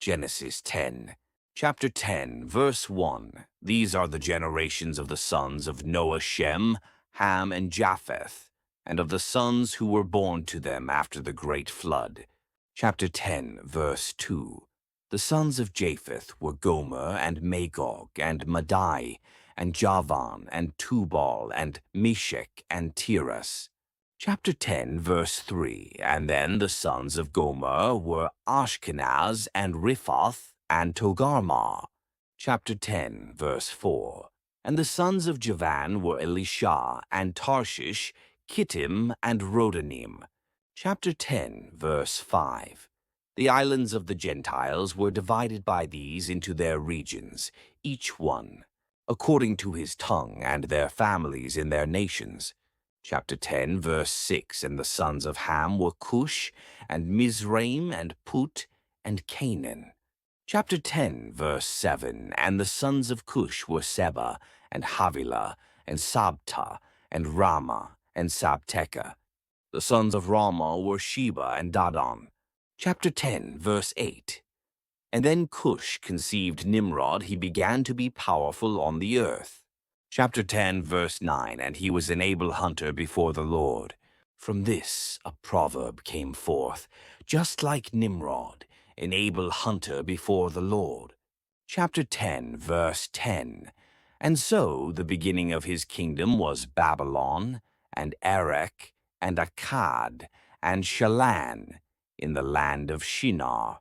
Genesis 10. Chapter 10, verse 1. These are the generations of the sons of Noah: Shem, Ham, and Japheth, and of the sons who were born to them after the great flood. Chapter 10, verse 2. The sons of Japheth were Gomer, and Magog, and Madai, and Javan, and Tubal, and Meshech, and Tiras. Chapter 10, verse 3. And then the sons of Gomer were Ashkenaz, and Riphath, and Togarmah. Chapter 10, verse 4. And the sons of Javan were Elisha, and Tarshish, Kittim, and Rodanim. Chapter 10, verse 5. The islands of the Gentiles were divided by these into their regions, each one, according to his tongue, and their families in their nations. Chapter 10, verse 6. And the sons of Ham were Cush, and Mizraim, and Put, and Canaan. Chapter 10, verse 7. And the sons of Cush were Seba, and Havilah, and Sabta, and Ramah, and Sabteka. The sons of Ramah were Sheba and Dadan. Chapter 10, verse 8. And then Cush conceived Nimrod. He began to be powerful on the earth. Chapter 10, verse 9. And he was an able hunter before the Lord. From this a proverb came forth, just like Nimrod, an able hunter before the Lord. Chapter 10, verse 10. And so the beginning of his kingdom was Babylon, and Erech, and Akkad, and Shalan, in the land of Shinar.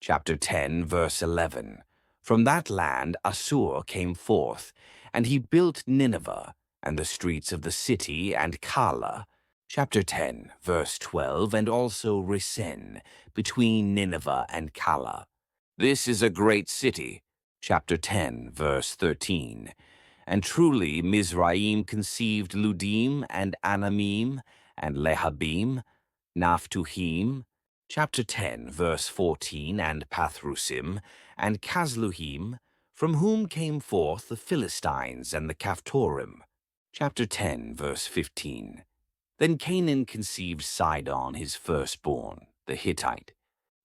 Chapter 10, verse 11. From that land Assur came forth, and he built Nineveh, and the streets of the city, and Calah. Chapter 10, verse 12. And also Resen, between Nineveh and Calah. This is a great city. Chapter 10, verse 13. And truly Mizraim conceived Ludim, and Anamim, and Lehabim, Naphtuhim. Chapter 10, verse 14. And Pathrusim, and Casluhim, from whom came forth the Philistines and the Caphtorim. Chapter 10, verse 15. Then Canaan conceived Sidon his firstborn, the Hittite.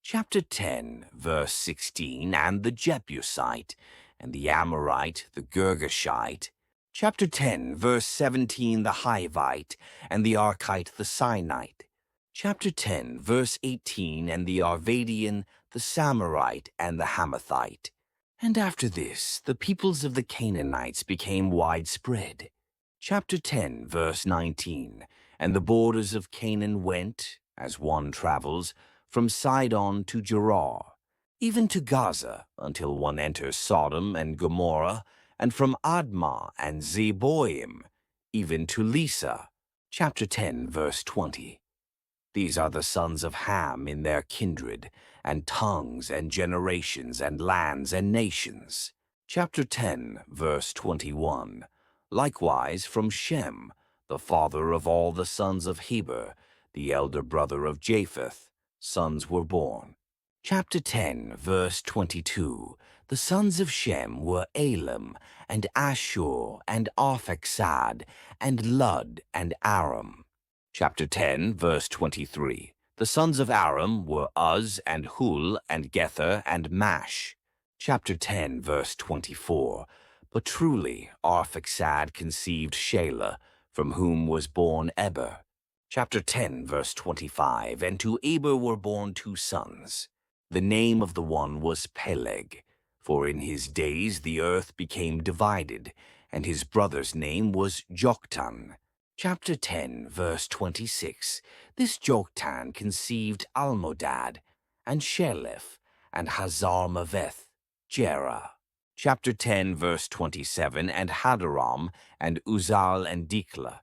Chapter 10, verse 16. And the Jebusite, and the Amorite, the Girgashite. Chapter 10, verse 17. The Hivite, and the Archite, the Sinite. Chapter 10, verse 18. And the Arvadian, the Samorite, and the Hamathite. And after this, the peoples of the Canaanites became widespread. Chapter 10, verse 19. And the borders of Canaan went, as one travels, from Sidon to Gerar, even to Gaza, until one enters Sodom and Gomorrah, and from Admah and Zeboim, even to Lisa. Chapter 10, verse 20. These are the sons of Ham in their kindred, and tongues, and generations, and lands, and nations. Chapter 10, verse 21. Likewise from Shem, the father of all the sons of Heber, the elder brother of Japheth, sons were born. Chapter 10, verse 22. The sons of Shem were Elam, and Ashur, and Arphaxad, and Lud, and Aram. Chapter 10, verse 23. The sons of Aram were Uz, and Hul, and Gether, and Mash. Chapter 10, verse 24. But truly Arphaxad conceived Shelah, from whom was born Eber. Chapter 10, verse 25. And to Eber were born 2 sons. The name of the one was Peleg, for in his days the earth became divided, and his brother's name was Joktan. Chapter 10, verse 26. This Joktan conceived Almodad, and Sheleph, and Hazarmaveth, Jerah. Chapter 10, verse 27. And Hadaram, and Uzal, and Dikla.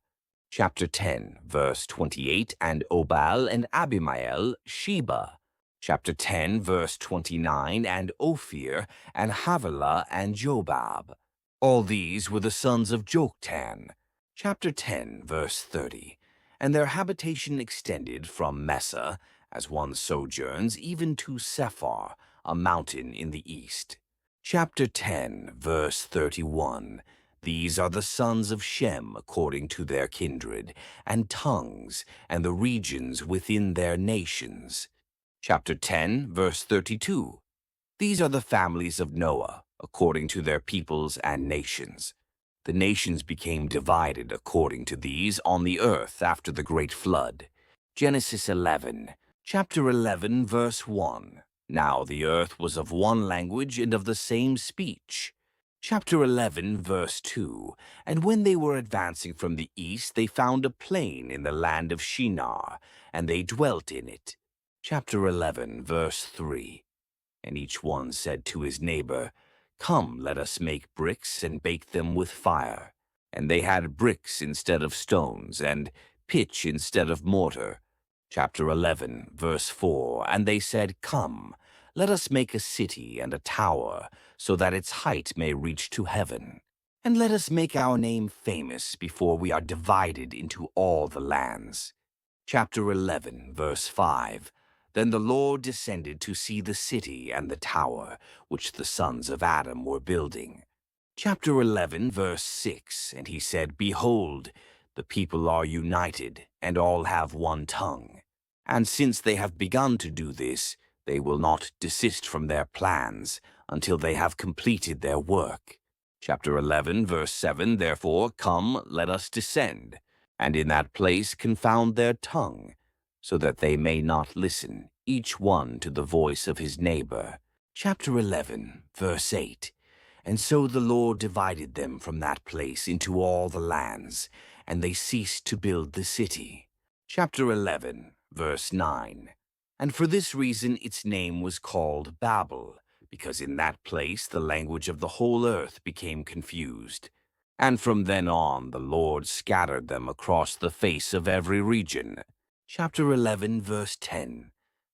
Chapter 10, verse 28. And Obal, and Abimael, Sheba. Chapter 10, verse 29. And Ophir, and Havilah, and Jobab. All these were the sons of Joktan. Chapter 10, verse 30. And their habitation extended from Mesa, as one sojourns, even to Sephar, a mountain in the east. Chapter 10, verse 31. These are the sons of Shem according to their kindred, and tongues, and the regions within their nations. Chapter 10, verse 32. These are the families of Noah, according to their peoples and nations. The nations became divided according to these on the earth after the great flood. Genesis 11, chapter 11, verse 1. Now the earth was of one language and of the same speech. Chapter 11, verse 2. And when they were advancing from the east, they found a plain in the land of Shinar, and they dwelt in it. Chapter 11, verse 3. And each one said to his neighbor, Come, let us make bricks and bake them with fire. And they had bricks instead of stones, and pitch instead of mortar. Chapter 11, verse 4. And they said, Come, let us make a city and a tower, so that its height may reach to heaven. And let us make our name famous before we are divided into all the lands. Chapter 11, verse 5. Then the Lord descended to see the city and the tower, which the sons of Adam were building. Chapter 11, verse 6. And he said, Behold, the people are united, and all have one tongue. And since they have begun to do this, they will not desist from their plans until they have completed their work. Chapter 11, verse 7. Therefore, come, let us descend, and in that place confound their tongue, so that they may not listen, each one to the voice of his neighbor. Chapter 11, verse 8. And so the Lord divided them from that place into all the lands, and they ceased to build the city. Chapter 11, verse 9. And for this reason its name was called Babel, because in that place the language of the whole earth became confused. And from then on the Lord scattered them across the face of every region. Chapter 11, verse 10.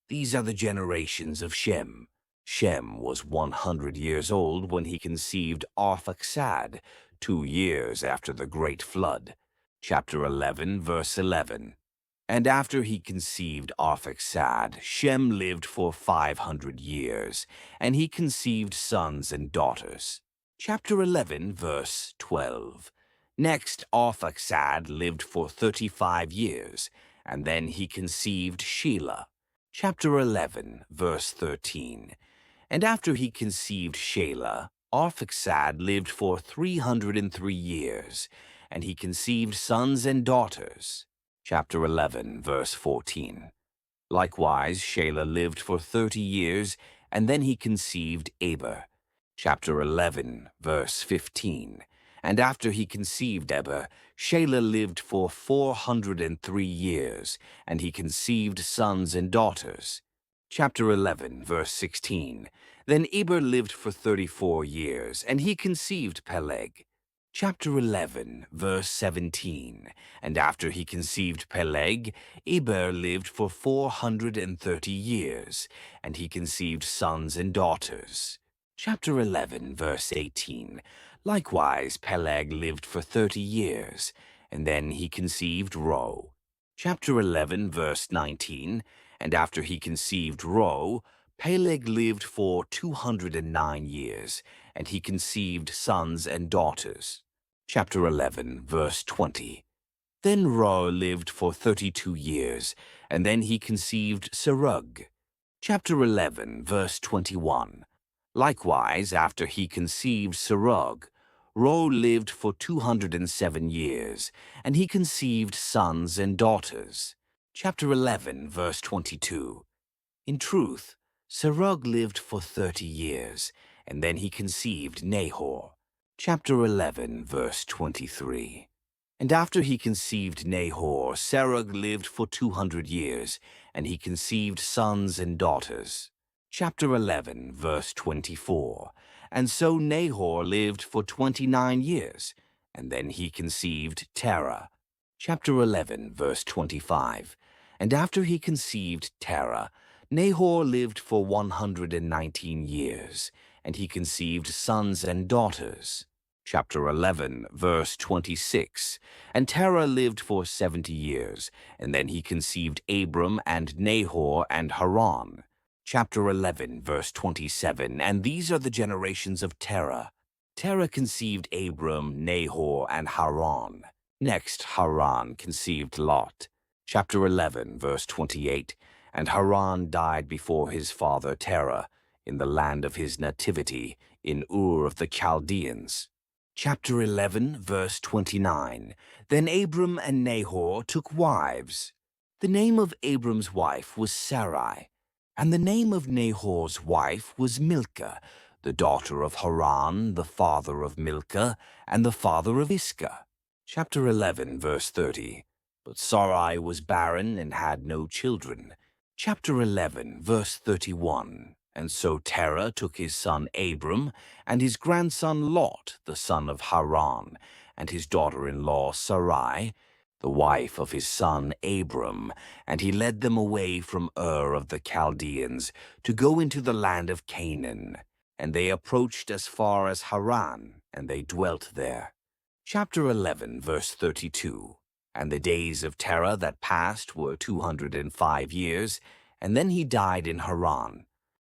These are the generations of Shem. Shem was 100 years old when he conceived Arphaxad, 2 years after the great flood. Chapter 11, verse 11. And after he conceived Arphaxad, Shem lived for 500 years, and he conceived sons and daughters. Chapter 11, verse 12. Next, Arphaxad lived for 35 years, and then he conceived Shelah. Chapter 11, verse 13. And after he conceived Shelah, Arphaxad lived for 303 years, and he conceived sons and daughters. Chapter 11, verse 14. Likewise, Shelah lived for 30 years, and then he conceived Eber. Chapter 11, verse 15. And after he conceived Eber, Shelah lived for 403 years, and he conceived sons and daughters. Chapter 11, verse 16. Then Eber lived for 34 years, and he conceived Peleg. Chapter 11, verse 17. And after he conceived Peleg, Eber lived for 430 years, and he conceived sons and daughters. Chapter 11, verse 18. Likewise, Peleg lived for 30 years, and then he conceived Reu. Chapter 11, verse 19. And after he conceived Reu, Peleg lived for 209 years, and he conceived sons and daughters. Chapter 11, verse 20. Then Reu lived for 32 years, and then he conceived Serug. Chapter 11, verse 21. Likewise, after he conceived Serug, Reu lived for 207 years, and he conceived sons and daughters. Chapter 11, verse 22. In truth, Serug lived for 30 years, and then he conceived Nahor. Chapter 11, verse 23. And after he conceived Nahor, Serug lived for 200 years, and he conceived sons and daughters. Chapter 11, verse 24. And so Nahor lived for 29 years, and then he conceived Terah. Chapter 11, verse 25. And after he conceived Terah, Nahor lived for 119 years, and he conceived sons and daughters. Chapter 11, verse 26. And Terah lived for 70 years, and then he conceived Abram and Nahor and Haran. Chapter 11, verse 27. And these are the generations of Terah. Terah conceived Abram, Nahor, and Haran. Next, Haran conceived Lot. Chapter 11, verse 28. And Haran died before his father Terah, in the land of his nativity, in Ur of the Chaldeans. Chapter 11, verse 29. Then Abram and Nahor took wives. The name of Abram's wife was Sarai, and the name of Nahor's wife was Milcah, the daughter of Haran, the father of Milcah, and the father of Iscah. Chapter 11, verse 30. But Sarai was barren and had no children. Chapter 11, verse 31. And so Terah took his son Abram, and his grandson Lot, the son of Haran, and his daughter-in-law Sarai, the wife of his son Abram, and he led them away from Ur of the Chaldeans to go into the land of Canaan. And they approached as far as Haran, and they dwelt there. Chapter 11, verse 32. And the days of Terah that passed were 205 years, and then he died in Haran.